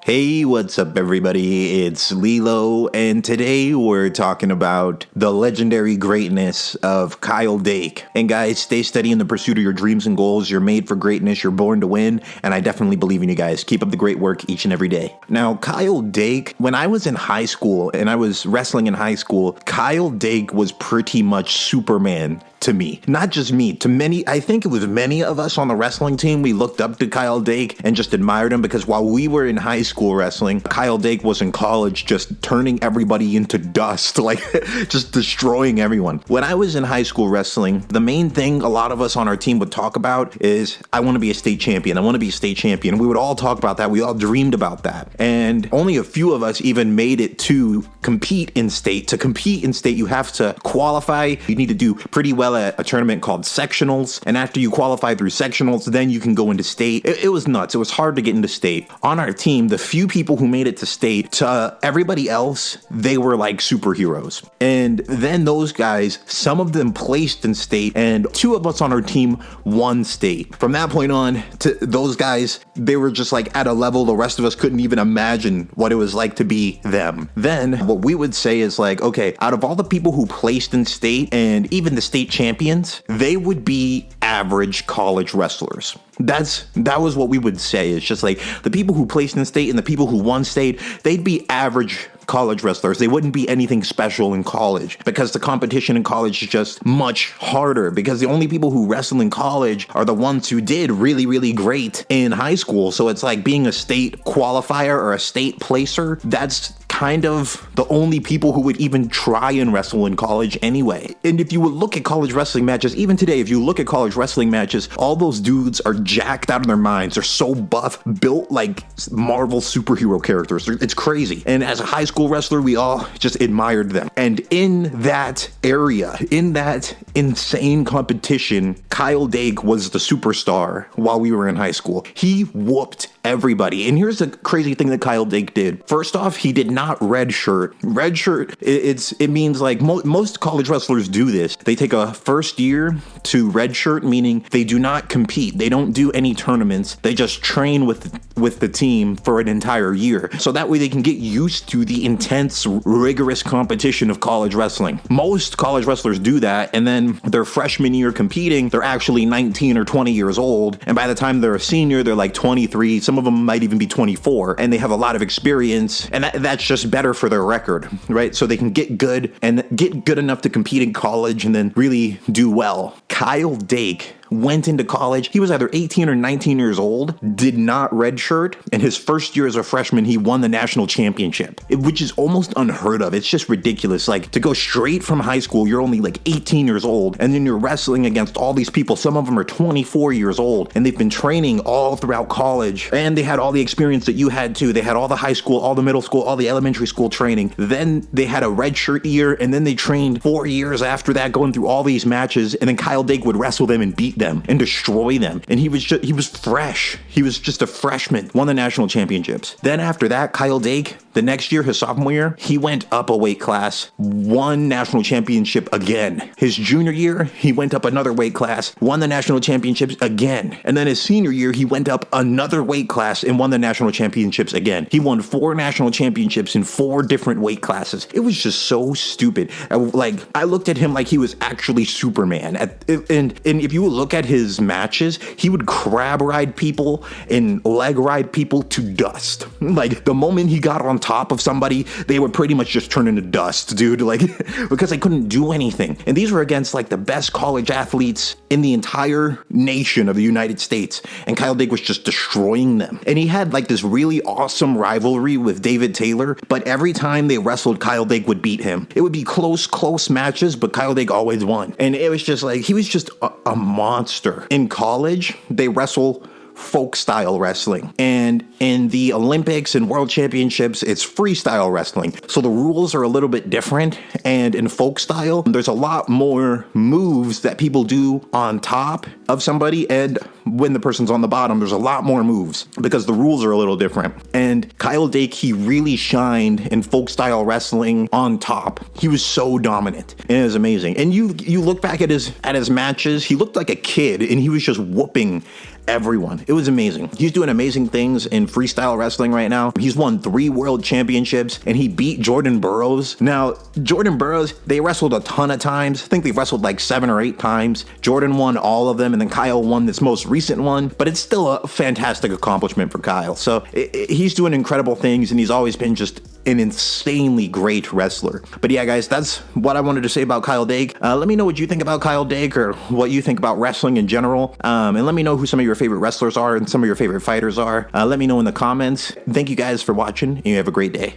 Hey, what's up everybody? It's LeeLos, and today we're talking about the legendary greatness of Kyle Dake. And guys, stay steady in the pursuit of your dreams and goals. You're made for greatness, you're born to win, and I definitely believe in you guys. Keep up the great work each and every day. Now, Kyle Dake, when I was in high school and I was wrestling in high school, Kyle Dake was pretty much Superman to me. Not just me, to many, I think it was many of us on the wrestling team, we looked up to Kyle Dake and just admired him because while we were in high school wrestling, Kyle Dake was in college just turning everybody into dust, like just destroying everyone. When I was in high school wrestling, the main thing a lot of us on our team would talk about is, I want to be a state champion. I want to be a state champion. We would all talk about that. We all dreamed about that. And only a few of us even made it to compete in state. To compete in state, you have to qualify. You need to do pretty well at a tournament called sectionals, and after you qualify through sectionals, then you can go into state. It was nuts. It was hard to get into state. On our team, the few people who made it to state, to everybody else, they were like superheroes. And then those guys, some of them placed in state, and two of us on our team won state. From that point on, to those guys, they were just like at a level the rest of us couldn't even imagine what it was like to be them. Then what we would say is like, okay, out of all the people who placed in state and even the state champions, they would be average college wrestlers. That was what we would say. It's just like the people who placed in state and the people who won state, they'd be average college wrestlers. They wouldn't be anything special in college because the competition in college is just much harder, because the only people who wrestle in college are the ones who did really, really great in high school. So it's like being a state qualifier or a state placer, that's kind of the only people who would even try and wrestle in college anyway. And if you would look at college wrestling matches, even today, if you look at college wrestling matches, all those dudes are jacked out of their minds. They're so buff, built like Marvel superhero characters. It's crazy. And as a high school wrestler, we all just admired them. And in that area, in that insane competition, Kyle Dake was the superstar while we were in high school. He whooped everybody. And here's the crazy thing that Kyle Dake did. First off, he did not redshirt. Redshirt, it means like most college wrestlers do this. They take a first year to redshirt, meaning they do not compete. They don't do any tournaments. They just train with the team for an entire year. So that way they can get used to the intense, rigorous competition of college wrestling. Most college wrestlers do that, and then their freshman year competing, they're actually 19 or 20 years old. And by the time they're a senior, they're like 23. Some of them might even be 24, and they have a lot of experience, and that's just better for their record, right? So they can get good enough to compete in college and then really do well. Kyle Dake went into college. He was either 18 or 19 years old, did not redshirt, and his first year as a freshman, he won the national championship, which is almost unheard of. It's just ridiculous. Like, to go straight from high school, you're only like 18 years old, and then you're wrestling against all these people. Some of them are 24 years old, and they've been training all throughout college, and they had all the experience that you had too. They had all the high school, all the middle school, all the elementary school training. Then they had a redshirt year, and then they trained 4 years after that, going through all these matches, and then Kyle Dake would wrestle them and beat them and destroy them. And he was fresh. He was just a freshman, won the national championships. Then after that, Kyle Dake, the next year, his sophomore year, he went up a weight class, won national championship again. His junior year, he went up another weight class, won the national championships again. And then his senior year, he went up another weight class and won the national championships again. He won 4 national championships in 4 different weight classes. It was just so stupid. I looked at him like he was actually Superman. And if you look at his matches, he would crab ride people and leg ride people to dust. Like, the moment he got on top of somebody, they would pretty much just turn into dust, dude, like, because they couldn't do anything. And these were against like the best college athletes in the entire nation of the United States, and Kyle Dake was just destroying them. And he had like this really awesome rivalry with David Taylor, but every time they wrestled, Kyle Dake would beat him. It would be close matches, but Kyle Dake always won. And it was just like, he was just a monster. In college, they wrestle folk style wrestling, and in the Olympics and world championships, it's freestyle wrestling. So the rules are a little bit different, and in folk style, there's a lot more moves that people do on top of somebody, and when the person's on the bottom, there's a lot more moves because the rules are a little different. And Kyle Dake, he really shined in folk style wrestling on top. He was so dominant, and it was amazing. And you look back at his matches, he looked like a kid, and he was just whooping everyone. It was amazing. He's doing amazing things in freestyle wrestling right now. He's won 3 world championships, and he beat Jordan Burroughs. Now, Jordan Burroughs, they wrestled a ton of times. I think they've wrestled like 7 or 8 times. Jordan won all of them, and then Kyle won this most recent one, but it's still a fantastic accomplishment for Kyle. So he's doing incredible things, and he's always been just an insanely great wrestler. But yeah, guys, that's what I wanted to say about Kyle Dake. Let me know what you think about Kyle Dake, or what you think about wrestling in general. And let me know who some of your favorite wrestlers are and some of your favorite fighters are. Let me know in the comments. Thank you guys for watching, and you have a great day.